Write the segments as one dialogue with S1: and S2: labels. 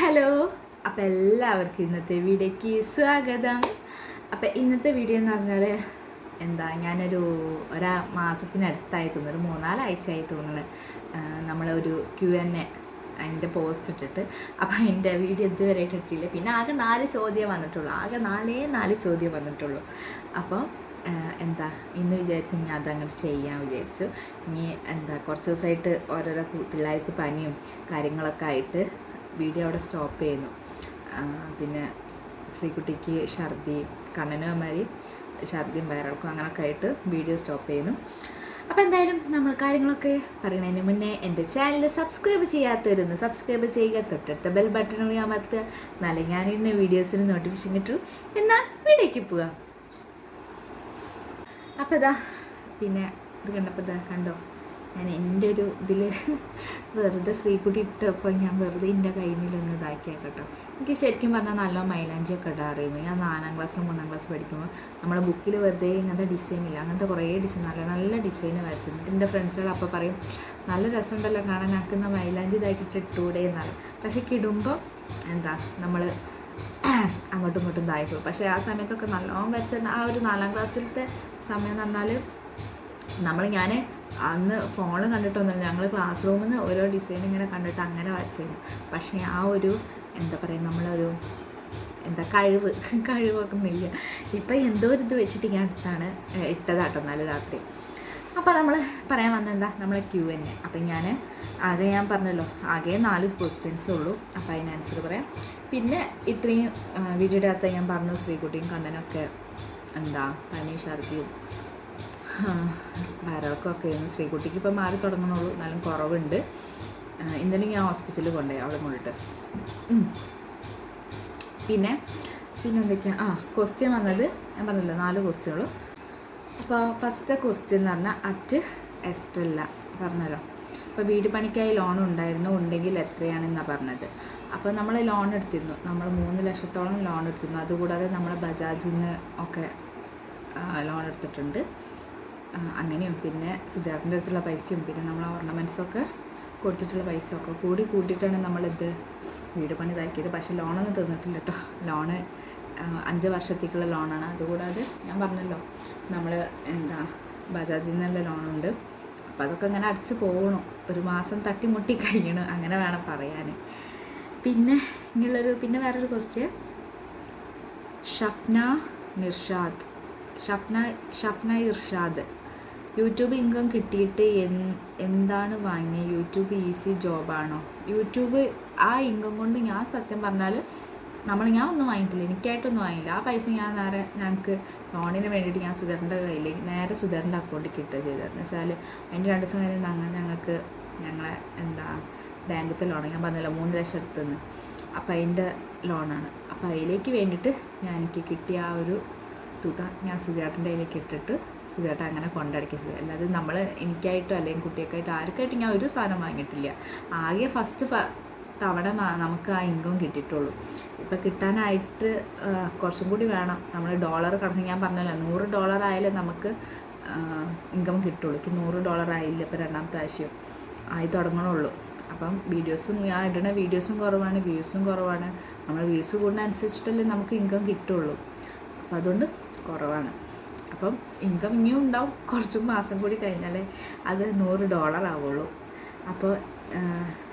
S1: Hello. അപ്പോൾ എല്ലാവർക്കും ഇന്നത്തെ വീഡിയോയ്ക്ക് സ്വാഗതം. അപ്പോൾ ഇന്നത്തെ വീഡിയോ എന്ന് പറഞ്ഞാൽ ഞാനൊരു മാസത്തിനടുത്തായി തോന്നുന്നു, ഒരു 3-4 ആഴ്ചയായി തോന്നുന്നു നമ്മളൊരു Q&A അതിൻ്റെ പോസ്റ്റ് ഇട്ടിട്ട്. അപ്പോൾ അതിൻ്റെ വീഡിയോ ഇതുവരെ ഇട്ടിട്ടില്ല. പിന്നെ ആകെ 4 ചോദ്യം വന്നിട്ടുള്ളൂ, ആകെ 4 ചോദ്യം വന്നിട്ടുള്ളൂ. അപ്പോൾ ഇന്ന് വിചാരിച്ചു ഞാൻ അതങ്ങോട്ട് ചെയ്യാൻ വിചാരിച്ചു. ഇനി കുറച്ച് ദിവസമായിട്ട് ഓരോരോ പിള്ളേർക്ക് പനിയും കാര്യങ്ങളൊക്കെ ആയിട്ട് വീഡിയോ അവിടെ സ്റ്റോപ്പ് ചെയ്യുന്നു. പിന്നെ ശ്രീകുട്ടിക്ക് ഛർദി, കണ്ണനും അമ്മമാരി ഛർദിയും വയറിളക്കും അങ്ങനെയൊക്കെ ആയിട്ട് വീഡിയോ സ്റ്റോപ്പ് ചെയ്യുന്നു. അപ്പോൾ എന്തായാലും നമ്മൾ കാര്യങ്ങളൊക്കെ പറയുന്നതിന് മുന്നേ എൻ്റെ ചാനൽ സബ്സ്ക്രൈബ് ചെയ്യാത്തവരൊന്ന് സബ്സ്ക്രൈബ് ചെയ്യുക, തൊട്ടടുത്ത ബെൽ ബട്ടൺ അമർത്തുക, എന്നാലും ഞാനിടുന്ന വീഡിയോസിന് നോട്ടിഫിക്കേഷൻ കിട്ടും. എന്നാൽ വീഡിയോയ്ക്ക് പോവാം. അപ്പോൾ പിന്നെ ഇത് കണ്ടപ്പോൾ കണ്ടോ, ഞാൻ എൻ്റെ ഒരു ഇതിൽ വെറുതെ ശ്രീകുട്ടി ഇട്ടപ്പോൾ ഞാൻ വെറുതെ എൻ്റെ കൈമിലൊന്ന് ഇതാക്കിയാൽ കേട്ടോ. എനിക്ക് ശരിക്കും പറഞ്ഞാൽ നല്ല മൈലാഞ്ചിയൊക്കെ ഇടാറിയിരുന്നു. ഞാൻ 4ാം ക്ലാസ്സിലും 3ാം ക്ലാസ് പഠിക്കുമ്പോൾ നമ്മുടെ ബുക്കിൽ വെറുതെ ഇങ്ങനത്തെ ഡിസൈനില്ല, അങ്ങനത്തെ കുറേ ഡിസൈൻ നല്ല നല്ല ഡിസൈൻ വരച്ചിരുന്നു. എൻ്റെ ഫ്രണ്ട്സുകൾ അപ്പോൾ പറയും നല്ല രസമുണ്ടല്ലോ കാണാൻ, ആക്കുന്ന മൈലാഞ്ചി ഇതാക്കിയിട്ട് ഇട്ടൂടെ എന്നാണ്. പക്ഷേ ഇടുമ്പോൾ നമ്മൾ അങ്ങോട്ടും ഇങ്ങോട്ടും ഇതായിപ്പോയി. പക്ഷേ ആ സമയത്തൊക്കെ നല്ലോണം വരച്ചിരുന്ന ആ ഒരു 4ാം ക്ലാസ്സിലത്തെ സമയം എന്ന് പറഞ്ഞാൽ ഞാൻ അന്ന് ഫോണിൽ കണ്ടിട്ടൊന്നുമില്ല, ഞങ്ങൾ ക്ലാസ് റൂമിൽ നിന്ന് ഓരോ ഡിസൈൻ ഇങ്ങനെ കണ്ടിട്ട് അങ്ങനെ വരച്ചിരുന്നു. പക്ഷേ ആ ഒരു നമ്മളൊരു കഴിവൊക്കുന്നില്ല. ഇപ്പം എന്തോ ഒരു ഇത് വെച്ചിട്ട് ഞാൻ അടുത്താണ് ഇട്ടതാട്ടോ നല്ല രാത്രി. അപ്പോൾ നമ്മൾ പറയാൻ വന്നെന്താ നമ്മളെ Q&A. അപ്പം ഞാൻ പറഞ്ഞല്ലോ ആകെ 4 ക്വസ്റ്റ്യൻസ് ഉള്ളൂ. അപ്പോൾ അതിന് ആൻസർ പറയാം. പിന്നെ ഇത്രയും വീഡിയോയുടെ അകത്ത് ഞാൻ പറഞ്ഞു ശ്രീകുട്ടിയും കണ്ണനൊക്കെ പനി ഛർദിയും വയറിളക്കമൊക്കെ ആയിരുന്നു. ശ്രീകുട്ടിക്ക് ഇപ്പോൾ മാറി തുടങ്ങണുള്ളൂ, എന്നാലും കുറവുണ്ട്. ഇന്നലെ ഞാൻ ഹോസ്പിറ്റലിൽ കൊണ്ടുപോയി അവളെ കൊണ്ടിട്ട്. പിന്നെ എന്തൊക്കെയാണ് ക്വസ്റ്റ്യൻ വന്നത് ഞാൻ പറഞ്ഞല്ലോ 4 ക്വസ്റ്റ്യനുള്ളൂ. അപ്പോൾ ഫസ്റ്റത്തെ ക്വസ്റ്റ്യൻ എന്ന് പറഞ്ഞാൽ അറ്റ് എസ്റ്റല്ല പറഞ്ഞല്ലോ. അപ്പോൾ വീട് പണിക്കായി ലോൺ ഉണ്ടെങ്കിൽ എത്രയാണെന്നാണ് പറഞ്ഞത്. അപ്പോൾ നമ്മൾ ലോൺ എടുത്തിരുന്നു, നമ്മൾ 3 ലക്ഷത്തോളം ലോൺ എടുത്തിരുന്നു. അതുകൂടാതെ നമ്മൾ ബജാജിൽ നിന്ന് ഒക്കെ ലോൺ എടുത്തിട്ടുണ്ട്. അങ്ങനെയും പിന്നെ സുധാകരൻ്റെ അടുത്തുള്ള പൈസയും പിന്നെ നമ്മൾ ഓർണമെൻറ്റ്സൊക്കെ കൊടുത്തിട്ടുള്ള പൈസയൊക്കെ കൂട്ടിയിട്ടാണ് നമ്മളിത് വീട് പണി ഇതാക്കിയത്. പക്ഷേ ലോണൊന്നും തീർന്നിട്ടില്ല കേട്ടോ. ലോണ് 5 വർഷത്തേക്കുള്ള ലോണാണ്. അതുകൂടാതെ ഞാൻ പറഞ്ഞല്ലോ നമ്മൾ ബജാജിൽ നിന്നുള്ള ലോണുണ്ട്. അപ്പോൾ അതൊക്കെ അങ്ങനെ അടിച്ച് പോകണം, ഒരു മാസം തട്ടിമുട്ടി കഴിയണം, അങ്ങനെ വേണം പറയാൻ. പിന്നെ പിന്നെ വേറൊരു question, Shafna Irshad YouTube income കിട്ടിയിട്ട് എന്താണ് വാങ്ങിയത്? യൂട്യൂബ് ഈസി ജോബാണോ? യൂട്യൂബ് ആ ഇൻകം കൊണ്ട് ഞാൻ സത്യം പറഞ്ഞാൽ ഞാൻ ഒന്നും വാങ്ങിയിട്ടില്ല, എനിക്കായിട്ടൊന്നും വാങ്ങിയില്ല. ആ പൈസ ഞാൻ ഞങ്ങൾക്ക് ലോണിന് വേണ്ടിയിട്ട് ഞാൻ സുധേറിൻ്റെ കയ്യിൽ നേരെ സുധേറിൻ്റെ അക്കൗണ്ടിൽ കിട്ടുക ചെയ്തത്. എന്ന് വെച്ചാൽ അതിൻ്റെ 2 ദിവസം കഴിഞ്ഞ് ഞങ്ങളെ ബാങ്കിലത്തെ ലോൺ ഞാൻ പറഞ്ഞല്ലോ 3 ലക്ഷം എടുത്തുനിന്ന്. അപ്പോൾ അതിൻ്റെ ലോണാണ്. അപ്പോൾ അതിലേക്ക് വേണ്ടിയിട്ട് എനിക്ക് കിട്ടിയ ആ ഒരു തുക ഞാൻ സുധേട്ടൻ്റെ കയ്യിലേക്ക് ഇട്ടിട്ട് സുധേട്ടൻ അങ്ങനെ കൊണ്ടടക്കിയത്. അല്ലാതെ നമ്മൾ എനിക്കായിട്ടോ അല്ലെങ്കിൽ കുട്ടിയൊക്കെയായിട്ടോ ആർക്കായിട്ട് ഞാൻ ഒരു സാധനം വാങ്ങിയിട്ടില്ല. ആകെ ഫസ്റ്റ് തവണ നമുക്ക് ആ ഇൻകം കിട്ടിയിട്ടുള്ളൂ. ഇപ്പോൾ കിട്ടാനായിട്ട് കുറച്ചും കൂടി വേണം. നമ്മൾ ഡോളർ കണക്ക് ഞാൻ പറഞ്ഞല്ലോ $100 ആയാലും നമുക്ക് ഇൻകം കിട്ടുള്ളൂ. എനിക്ക് $100 ആയില്ല ഇപ്പോൾ 2ാമത്തെ ആഴ്ചയും ആയി തുടങ്ങണുള്ളൂ. അപ്പം ഞാൻ ഇടുന്ന വീഡിയോസും കുറവാണ്, വ്യൂസും കുറവാണ്. നമ്മൾ വ്യൂസ് കൂടുന്ന അനുസരിച്ചിട്ടല്ലേ നമുക്ക് ഇൻകം കിട്ടുള്ളൂ. അപ്പോൾ അതുകൊണ്ട് കുറവാണ്. അപ്പം ഇൻകം ഇനിയും ഉണ്ടാവും, കുറച്ച് മാസം കൂടി കഴിഞ്ഞാലേ അത് $100 ആവുള്ളൂ. അപ്പോൾ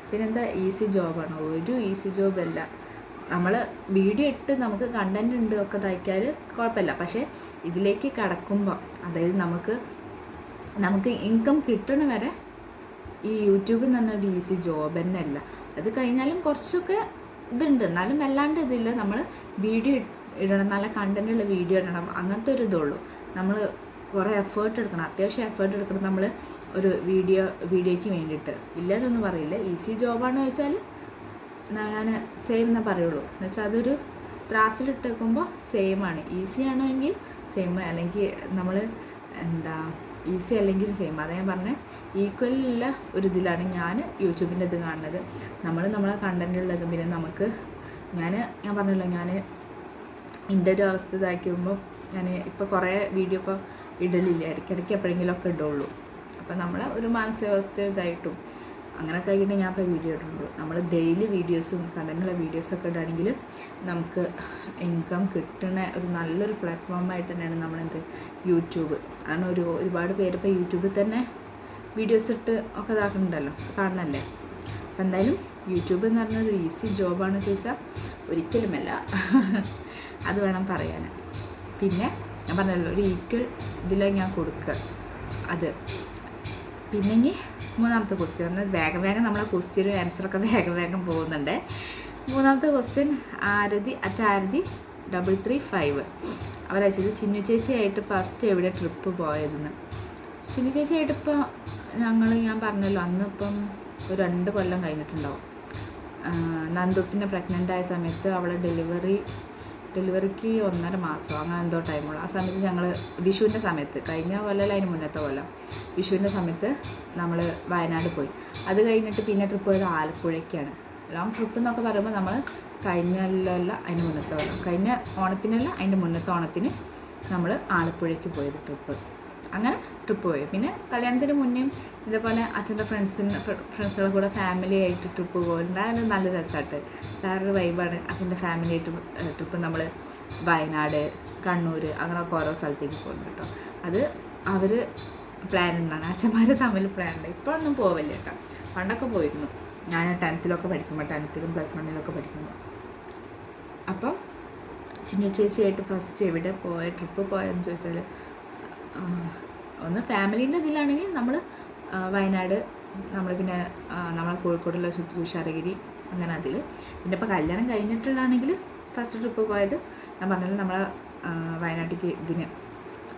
S1: പിന്നെന്താ ഈസി ജോബാണോ? ഒരു ഈസി ജോബല്ല. നമ്മൾ വീഡിയോ ഇട്ട് നമുക്ക് കണ്ടൻറ് ഉണ്ട് ഒക്കെ തയ്ക്കാൽ കുഴപ്പമില്ല. പക്ഷേ ഇതിലേക്ക് കടക്കുമ്പോൾ അതായത് നമുക്ക് ഇൻകം കിട്ടണ വരെ ഈ യൂട്യൂബിൽ നിന്ന് ഒരു ഈസി ജോബ് തന്നെ അല്ല. അത് കഴിഞ്ഞാലും കുറച്ചൊക്കെ ഇതുണ്ട്, എന്നാലും അല്ലാണ്ട് ഇതില്ല. നമ്മൾ വീഡിയോ ഇടണം, നല്ല കണ്ടൻറ്റുള്ള വീഡിയോ ഇടണം, അങ്ങനത്തെ ഒരു ഇതുള്ളൂ. നമ്മൾ കുറേ എഫേർട്ട് എടുക്കണം, അത്യാവശ്യം എഫേർട്ട് എടുക്കണം നമ്മൾ ഒരു വീഡിയോയ്ക്ക് വേണ്ടിയിട്ട്. ഇല്ലതൊന്നും പറയില്ല. ഈസി ജോബാണെന്ന് ചോദിച്ചാൽ ഞാൻ സെയിം എന്നേ പറയുള്ളൂ. എന്ന് വെച്ചാൽ അതൊരു ത്രാസിലിട്ട് വെക്കുമ്പോൾ സെയിമാണ്. ഈസി ആണെങ്കിൽ സെയിം, അല്ലെങ്കിൽ നമ്മൾ ഈസി അല്ലെങ്കിൽ സെയിം. അതാ ഞാൻ പറഞ്ഞത്, ഈക്വലുള്ള ഒരു ഇതിലാണ് ഞാൻ യൂട്യൂബിൻ്റെ ഇത് കാണുന്നത്. നമ്മളെ കണ്ടൻറ്റുള്ളത്. പിന്നെ ഞാൻ പറഞ്ഞല്ലോ ഞാൻ എൻ്റെ ഒരു അവസ്ഥ ഇതാക്കുമ്പോൾ ഞാൻ ഇപ്പോൾ കുറേ വീഡിയോ ഇപ്പോൾ ഇടലില്ല, ഇടയ്ക്കിടയ്ക്ക് എപ്പോഴെങ്കിലുമൊക്കെ ഇടുള്ളൂ. അപ്പോൾ നമ്മൾ ഒരു മാനസികാവസ്ഥ ഇതായിട്ടും അങ്ങനെയൊക്കെ ആയിട്ട് ഞാൻ ഇപ്പോൾ വീഡിയോ ഇടുന്നുള്ളൂ. നമ്മൾ ഡെയിലി വീഡിയോസും കണ്ടന്റുള്ള വീഡിയോസൊക്കെ ഇടുകയാണെങ്കിൽ നമുക്ക് ഇൻകം കിട്ടുന്ന ഒരു നല്ലൊരു പ്ലാറ്റ്ഫോമായിട്ട് തന്നെയാണ് നമ്മളെന്ത് യൂട്യൂബ്. കാരണം ഒരുപാട് പേര് ഇപ്പോൾ യൂട്യൂബിൽ തന്നെ വീഡിയോസ് ഇട്ട് ഒക്കെ ഇതാക്കുന്നുണ്ടല്ലോ, കാണണല്ലേ. അപ്പം എന്തായാലും യൂട്യൂബ് എന്ന് പറഞ്ഞൊരു ഈസി ജോബാണെന്ന് ചോദിച്ചാൽ ഒരിക്കലുമല്ല. അത് വേണം പറയാൻ. പിന്നെ ഞാൻ പറഞ്ഞല്ലോ ഒരു ഈക്വൽ ഇതിലാണ് ഞാൻ കൊടുക്കുക. അത് പിന്നെ ഇനി മൂന്നാമത്തെ ക്വസ്റ്റ്യൻ വേഗം നമ്മളെ ക്വസ്റ്റ്യനും ആൻസറൊക്കെ വേഗം പോകുന്നുണ്ട്. മൂന്നാമത്തെ ക്വസ്റ്റ്യൻ ആരതി @ആരതി335 അവരയച്ചത് ചിന്നു ചേച്ചിയായിട്ട് ഫസ്റ്റ് എവിടെ ട്രിപ്പ് പോയതെന്ന്. ചിന്നു ചേച്ചിയായിട്ട് ഇപ്പോൾ ഞാൻ പറഞ്ഞല്ലോ അന്നിപ്പം ഒരു 2 കൊല്ലം കഴിഞ്ഞിട്ടുണ്ടാവും. നന്ദുട്ടിനെ പ്രഗ്നൻ്റ് ആയ സമയത്ത് അവളെ ഡെലിവറിക്ക് 1.5 മാസം അങ്ങനെ എന്തോ ടൈമുള്ളൂ. ആ സമയത്ത് ഞങ്ങൾ വിഷുവിൻ്റെ സമയത്ത്, കഴിഞ്ഞ കൊല്ലമല്ല അതിന് മുന്നത്തെ കൊല്ലം, വിഷുവിൻ്റെ സമയത്ത് നമ്മൾ വയനാട് പോയി. അത് കഴിഞ്ഞിട്ട് പിന്നെ ട്രിപ്പ് പോയത് ആലപ്പുഴയ്ക്കാണ്. ലോങ് ട്രിപ്പ് എന്നൊക്കെ പറയുമ്പോൾ നമ്മൾ കഴിഞ്ഞല്ല അതിന് മുന്നത്തെ കൊല്ലം, കഴിഞ്ഞ ഓണത്തിനല്ല അതിൻ്റെ മുന്നത്തെ ഓണത്തിന് നമ്മൾ ആലപ്പുഴയ്ക്ക് പോയത് ട്രിപ്പ്. അങ്ങനെ ട്രിപ്പ് പോയി. പിന്നെ കല്യാണത്തിന് മുന്നേയും ഇതേപോലെ അച്ഛൻ്റെ ഫ്രണ്ട്സുകളുടെ കൂടെ ഫാമിലി ആയിട്ട് ട്രിപ്പ് പോകുന്നുണ്ട്. അത് നല്ല രസമായിട്ട് വേറൊരു വൈബാണ്. അച്ഛൻ്റെ ഫാമിലി ആയിട്ട് ട്രിപ്പ് നമ്മൾ വയനാട്, കണ്ണൂർ അങ്ങനെയൊക്കെ ഓരോ സ്ഥലത്തേക്ക് പോകുന്നുണ്ട് കേട്ടോ. അത് അവർ പ്ലാൻ ഉണ്ടാണ്, അച്ഛന്മാർ തമ്മിൽ പ്ലാൻ ഉണ്ട്. ഇപ്പോഴൊന്നും പോവില്ല കേട്ടോ, പണ്ടൊക്കെ പോയിരുന്നു. ഞാൻ 10th പഠിക്കുമ്പോൾ, 10th +1 പഠിക്കുമ്പോൾ. അപ്പം ചിന്നു ചേച്ചിയായിട്ട് ഫസ്റ്റ് എവിടെ ട്രിപ്പ് പോയതെന്ന് ചോദിച്ചാൽ, ഒന്ന് ഫാമിലീൻ്റെ ഇതിലാണെങ്കിൽ നമ്മൾ വയനാട്, നമ്മൾ പിന്നെ നമ്മളെ കോഴിക്കോടുള്ള തുഷാരഗിരി അങ്ങനെ അതിൽ. പിന്നെ ഇപ്പോൾ കല്യാണം കഴിഞ്ഞിട്ടുള്ളതാണെങ്കിൽ ഫസ്റ്റ് ട്രിപ്പ് പോയത് ഞാൻ പറഞ്ഞാൽ നമ്മളെ വയനാട്ടിലേക്ക് ഇതിന്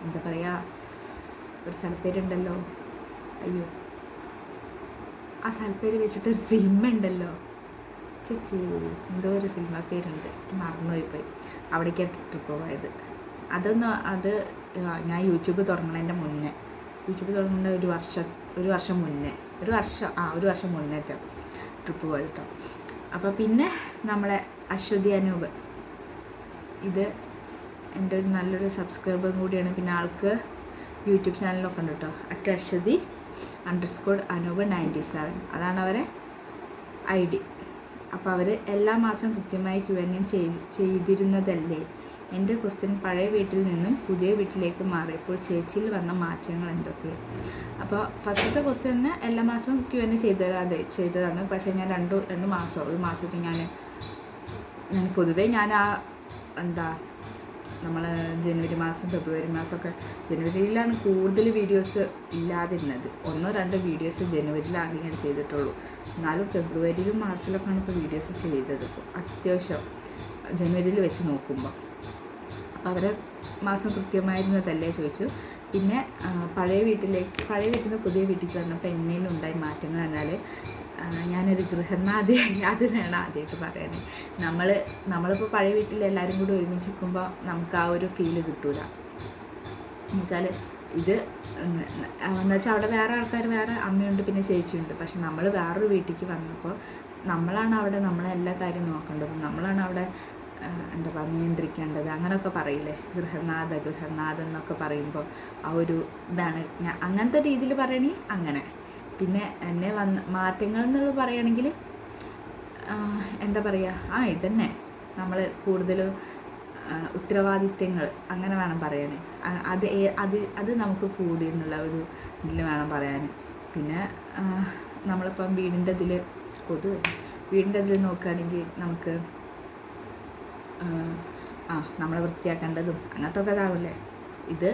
S1: എന്താ പറയുക, ഒരു സ്ഥലപ്പേരുണ്ടല്ലോ, അയ്യോ ആ സ്ഥലപ്പേര് വെച്ചിട്ടൊരു സിനിമ ഉണ്ടല്ലോ, ചേച്ചി എന്തോ ഒരു സിനിമ പേരുണ്ട്, മറന്നുപോയിപ്പോയി. അവിടേക്കാണ് ട്രിപ്പ് പോയത്. അത് ഞാൻ യൂട്യൂബ് തുടങ്ങുന്നതിൻ്റെ മുന്നേ, യൂട്യൂബ് തുടങ്ങുന്ന ഒരു വർഷം മുന്നേ ട്രിപ്പ് പോയത് കേട്ടോ. അപ്പോൾ പിന്നെ നമ്മളെ അശ്വതി അനൂപ്, ഇത് എൻ്റെ ഒരു നല്ലൊരു സബ്സ്ക്രൈബറും കൂടിയാണ്. പിന്നെ ആൾക്ക് യൂട്യൂബ് ചാനലൊക്കെ ഉണ്ട് കേട്ടോ, @Ashwati_Anoop97 അതാണ് അവരെ ID. അപ്പോൾ അവർ എല്ലാ മാസവും കൃത്യമായി Q&A ചെയ്തിരുന്നതല്ലേ. എൻ്റെ ക്വസ്റ്റ്യൻ പഴയ വീട്ടിൽ നിന്നും പുതിയ വീട്ടിലേക്ക് മാറിയപ്പോൾ ചേച്ചിയിൽ വന്ന മാറ്റങ്ങൾ എന്തൊക്കെ? അപ്പോൾ ഫസ്റ്റത്തെ ക്വസ്റ്റ്യന് എല്ലാ മാസവും Q&A ചെയ്തതാണ്. പക്ഷേ ഞാൻ ഒരു മാസമൊക്കെ ഞാൻ പൊതുവേ ഞാൻ നമ്മൾ ജനുവരി മാസം, ഫെബ്രുവരി മാസമൊക്കെ, ജനുവരിയിലാണ് കൂടുതൽ വീഡിയോസ് ഇല്ലാതിരുന്നത്. 1-2 വീഡിയോസ് ജനുവരിയിലാണ് ഞാൻ ചെയ്തിട്ടുള്ളൂ. എന്നാലും ഫെബ്രുവരിയിലും മാർച്ചിലൊക്കെയാണ് ഇപ്പോൾ വീഡിയോസ് ചെയ്തത്. ഇപ്പോൾ അത്യാവശ്യം ജനുവരിയിൽ വെച്ച് നോക്കുമ്പോൾ അവരെ മാസം കൃത്യമായിരുന്നതല്ലേ ചോദിച്ചു. പിന്നെ പഴയ വീട്ടിൽ നിന്ന് പുതിയ വീട്ടിലേക്ക് വന്നപ്പോൾ എന്നേലുണ്ടായ മാറ്റങ്ങൾ എന്നാൽ ഞാനൊരു ഗൃഹനാഥയായി. അത് വേണം ആദ്യമായിട്ട് പറയാൻ. നമ്മളിപ്പോൾ പഴയ വീട്ടിൽ എല്ലാവരും കൂടി ഒരുമിച്ച് നിൽക്കുമ്പോൾ നമുക്ക് ആ ഒരു ഫീല് കിട്ടൂല. എന്നുവെച്ചാൽ എന്നുവെച്ചാൽ അവിടെ വേറെ ആൾക്കാർ, വേറെ അമ്മയുണ്ട്, പിന്നെ ചേച്ചിയുണ്ട്. പക്ഷെ നമ്മൾ വേറൊരു വീട്ടിലേക്ക് വന്നപ്പോൾ നമ്മളാണ് അവിടെ നമ്മളെ എല്ലാ കാര്യം നോക്കേണ്ടത്, നമ്മളാണ് അവിടെ എന്താ പറയുക നിയന്ത്രിക്കേണ്ടത്. അങ്ങനെയൊക്കെ പറയില്ലേ, ഗൃഹനാഥ എന്നൊക്കെ പറയുമ്പോൾ ആ ഒരു ഇതാണ്. ഞാൻ അങ്ങനത്തെ രീതിയിൽ പറയണേ അങ്ങനെ. പിന്നെ എന്നെ മാറ്റങ്ങൾ എന്നുള്ളത് പറയുകയാണെങ്കിൽ എന്താ പറയുക, ഇതന്നെ നമ്മൾ കൂടുതൽ ഉത്തരവാദിത്വങ്ങൾ അങ്ങനെ വേണം പറയാൻ. അത് നമുക്ക് കൂടി എന്നുള്ള ഒരു ഇതിൽ വേണം പറയാൻ. പിന്നെ നമ്മളിപ്പം വീടിൻ്റെ ഇതിൽ നോക്കുകയാണെങ്കിൽ നമുക്ക് നമ്മളെ വൃത്തിയാക്കേണ്ടതും അങ്ങനത്തെ ഒക്കെ ഇതാവില്ലേ. ഇത്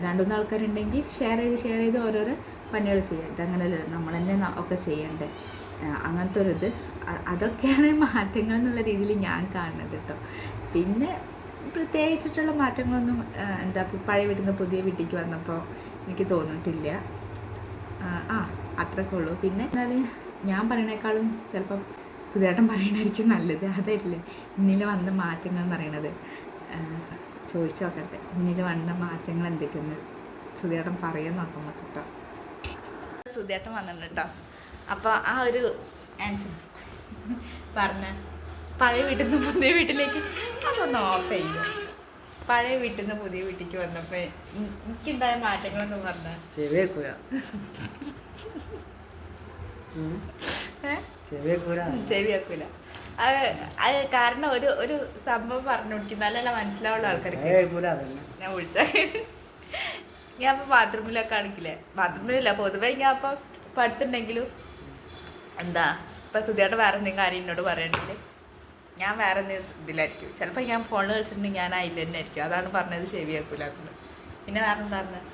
S1: 2-3 ആൾക്കാരുണ്ടെങ്കിൽ ഷെയർ ചെയ്ത് ഓരോരോ പണികൾ ചെയ്യുക. ഇതങ്ങനെയല്ല, നമ്മൾ തന്നെ ഒക്കെ ചെയ്യണ്ടേ. അങ്ങനത്തെ ഒരു അതൊക്കെയാണ് മാറ്റങ്ങൾ എന്നുള്ള രീതിയിൽ ഞാൻ കാണുന്നത് കേട്ടോ. പിന്നെ പ്രത്യേകിച്ചിട്ടുള്ള മാറ്റങ്ങളൊന്നും പഴയ വീട്ടിൽ നിന്ന് പുതിയ വീട്ടിലേക്ക് വന്നപ്പോൾ എനിക്ക് തോന്നിയിട്ടില്ല. അത്രയൊക്കെ ഉള്ളൂ. പിന്നെ എന്നാൽ ഞാൻ പറയണേക്കാളും ചിലപ്പം സുധേട്ടൻ പറയണായിരിക്കും നല്ലത്. അതല്ലേ ഇന്നിൽ വന്ന മാറ്റങ്ങൾ എന്ന് പറയണത്. ചോദിച്ചു നോക്കട്ടെ, ഇന്നിൽ വന്ന മാറ്റങ്ങൾ എന്തൊക്കെയെന്ന് സുധേട്ടൻ പറയാൻ നോക്കാം കേട്ടോ. സുധേട്ടൻ വന്നിട്ടുണ്ട് കേട്ടോ. അപ്പോൾ ആ ഒരു ആൻസർ പറഞ്ഞ പഴയ വീട്ടിൽ നിന്ന് പുതിയ വീട്ടിലേക്ക് അതൊന്ന് ഓഫ് ചെയ്യും. പഴയ വീട്ടിൽ നിന്ന് പുതിയ വീട്ടിലേക്ക് വന്നപ്പോൾ എനിക്കുണ്ടായ മാറ്റങ്ങളെന്ന് പറഞ്ഞാൽ ചെവി വെക്കൂല. അത് കാരണം ഒരു സംഭവം പറഞ്ഞു കൊടുക്കും, നല്ല മനസ്സിലാവുള്ള ആൾക്കാർക്ക്. ഞാൻ വിളിച്ച ഞാൻ ഇപ്പൊ ബാത്റൂമിലൊക്കെ ആണെങ്കിലേ, ബാത്റൂമിലില്ല പൊതുവെ ഞാൻ ഇപ്പൊ പഠിത്തുണ്ടെങ്കിലും എന്താ ഇപ്പൊ സുധിയായിട്ട് വേറെ എന്തെങ്കിലും കാര്യം എന്നോട് പറയണമെങ്കിൽ ഞാൻ വേറെ എന്തെങ്കിലും ഇതിലായിരിക്കും. ചിലപ്പോൾ ഞാൻ ഫോണിൽ കളിച്ചിട്ടുണ്ടെങ്കിൽ ഞാൻ അതിൽ തന്നെ ആയിരിക്കും. അതാണ് പറഞ്ഞത് ചെവി വെക്കൂല. പിന്നെ വേറെ എന്താ പറഞ്ഞത്?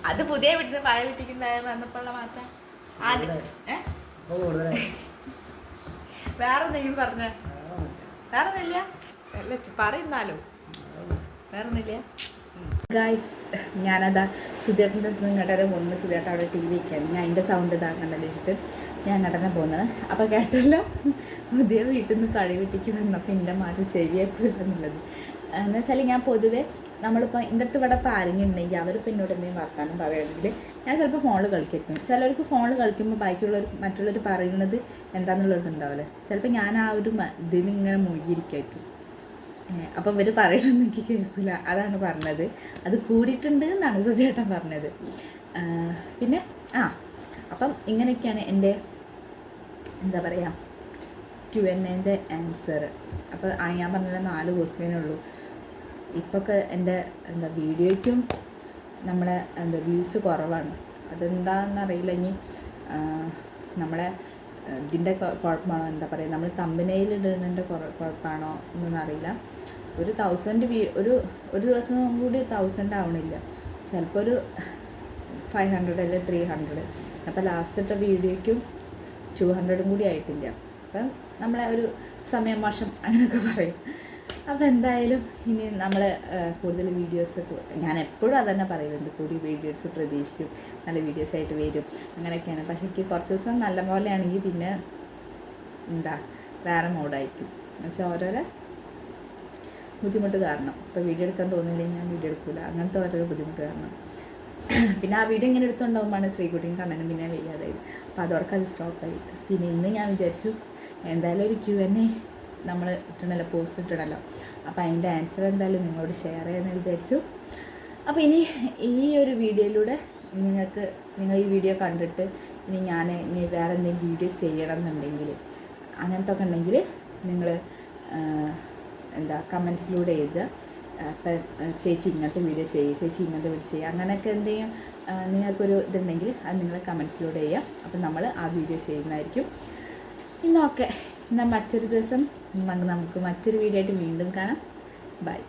S1: അത് പുതിയ വീട്ടിൽ നിന്ന് പഴയ വീട്ടിലേക്ക് വന്നപ്പോഴുള്ള മാറ്റം. ആദ്യം വേറെ എന്തെങ്കിലും പറഞ്ഞ വേറെ ഒന്നുമില്ല, അല്ല പറയുന്നാലോ വേറെ ഒന്നുമില്ല. ഗായ്സ്, ഞാനതാ സുധേട്ടൻ്റെ നിങ്ങളുടെ മുന്നേ സുധേട്ട അവിടെ ടി വി വയ്ക്കാണ്. ഞാൻ അതിൻ്റെ സൗണ്ട് ഇതാക്കണ്ടെന്ന് വെച്ചിട്ട് ഞാൻ നടനെ പോകുന്നത്. അപ്പോൾ കേട്ടല്ലോ, പുതിയ വീട്ടിൽ നിന്ന് പഴയ വീട്ടിലേക്ക് വന്നപ്പോൾ എൻ്റെ മാറ്റി ചെവിയാക്കൂല എന്നുള്ളത്. എന്ന് വെച്ചാൽ ഞാൻ പൊതുവെ നമ്മളിപ്പോൾ എൻ്റെ അടുത്ത് ഇവിടെ ഇപ്പോൾ ആരെങ്കിലും ഉണ്ടെങ്കിൽ അവരിപ്പോൾ എന്നോട് എന്തെങ്കിലും വർത്താനം പറയുകയാണെങ്കിൽ ഞാൻ ചിലപ്പോൾ ഫോണിൽ കളിക്കും. ചിലർക്ക് ഫോണിൽ കളിക്കുമ്പോൾ ബാക്കിയുള്ളവർ മറ്റുള്ളവർ പറയുന്നത് എന്താണെന്നുള്ളത് ഉണ്ടാവില്ല. ചിലപ്പോൾ ഞാൻ ആ ഒരു ഇതിലിങ്ങനെ മുഴുകിയിരിക്കും. അപ്പം ഇവർ പറയണമെന്ന് എനിക്ക് കേൾക്കില്ല. അതാണ് പറഞ്ഞത്. അത് കൂടിയിട്ടുണ്ട് എന്നാണ് സുധിയേട്ടൻ പറഞ്ഞത്. പിന്നെ അപ്പം ഇങ്ങനെയൊക്കെയാണ് എൻ്റെ എന്താ പറയുക Q&Aൻ്റെ ആൻസർ. അപ്പോൾ ഞാൻ പറഞ്ഞ 4 ക്വസ്റ്റ്യനേ ഉള്ളൂ. ഇപ്പൊക്കെ എൻ്റെ എന്താ വീഡിയോയ്ക്കും നമ്മളെ എന്താ വ്യൂസ് കുറവാണ്. അതെന്താണെന്നറിയില്ല. ഇനി നമ്മളെ ഇതിൻ്റെ കുഴപ്പമാണോ, എന്താ പറയുക, നമ്മൾ തമ്പനയിൽ ഇടുന്നതിൻ്റെ കുഴപ്പമാണോ എന്നൊന്നും അറിയില്ല. ഒരു 1000 ഒരു ദിവസം കൂടി 1000 ആവണില്ല. ചിലപ്പോൾ ഒരു 500 അല്ലെങ്കിൽ 300. അപ്പോൾ ലാസ്റ്റ് ഇട്ട വീഡിയോയ്ക്കും 200 കൂടി ആയിട്ടില്ല. അപ്പം നമ്മളെ ഒരു സമയമാഷം അങ്ങനെയൊക്കെ പറയും. അപ്പോൾ എന്തായാലും ഇനി നമ്മൾ കൂടുതൽ വീഡിയോസ്, ഞാൻ എപ്പോഴും അതന്നെ പറയുന്നത്, കൂടി വീഡിയോസ് പ്രതീക്ഷിക്കും, നല്ല വീഡിയോസായിട്ട് വരും അങ്ങനെയൊക്കെയാണ്. പക്ഷേ എനിക്ക് കുറച്ച് ദിവസം നല്ല പോലെയാണെങ്കിൽ പിന്നെ എന്താ വേറെ മോഡായിരിക്കും. എന്നുവെച്ചാൽ ഓരോരോ ബുദ്ധിമുട്ട് കാരണം ഇപ്പോൾ വീഡിയോ എടുക്കാൻ തോന്നില്ലെങ്കിൽ ഞാൻ വീഡിയോ എടുക്കില്ല. അങ്ങനത്തെ ഓരോരോ ബുദ്ധിമുട്ട് കാരണം പിന്നെ ആ വീഡിയോ ഇങ്ങനെ എടുത്തുണ്ടാകുമ്പോഴാണ് ശ്രീകുട്ടിയും കണ്ണനും പിന്നെ വയ്യാതായത്. അപ്പോൾ അതോടൊക്കെ അത് സ്റ്റോപ്പായി. പിന്നെ ഇന്ന് ഞാൻ വിചാരിച്ചു എന്തായാലും ഒരു Q&A നമ്മൾ ഇട്ടണല്ലോ, പോസ്റ്റ് ഇട്ടണല്ലോ, അപ്പോൾ അതിൻ്റെ ആൻസർ എന്തായാലും നിങ്ങളോട് ഷെയർ ചെയ്യാമെന്ന് വിചാരിച്ചു. അപ്പോൾ ഇനി ഈ ഒരു വീഡിയോയിലൂടെ നിങ്ങൾ ഈ വീഡിയോ കണ്ടിട്ട് ഇനി വേറെ എന്തെങ്കിലും വീഡിയോ ചെയ്യണം എന്നുണ്ടെങ്കിൽ അങ്ങനത്തെ ഒക്കെ ഉണ്ടെങ്കിൽ നിങ്ങൾ എന്താ കമൻസിലൂടെ എഴുതുക. ഇപ്പം ചേച്ചി ഇങ്ങനത്തെ വീഡിയോ ചെയ്യുക, ചേച്ചി ഇങ്ങനത്തെ വീഡിയോ ചെയ്യുക, അങ്ങനെയൊക്കെ എന്തെങ്കിലും നിങ്ങൾക്കൊരു ഇതുണ്ടെങ്കിൽ അത് നിങ്ങൾ കമൻസിലൂടെ ചെയ്യുക. അപ്പം നമ്മൾ ആ വീഡിയോ ചെയ്യുന്നതായിരിക്കും. ഇന്നൊക്കെ എന്നാൽ മറ്റൊരു ദിവസം നമുക്ക് മറ്റൊരു വീഡിയോ ആയിട്ട് വീണ്ടും കാണാം. ബൈ.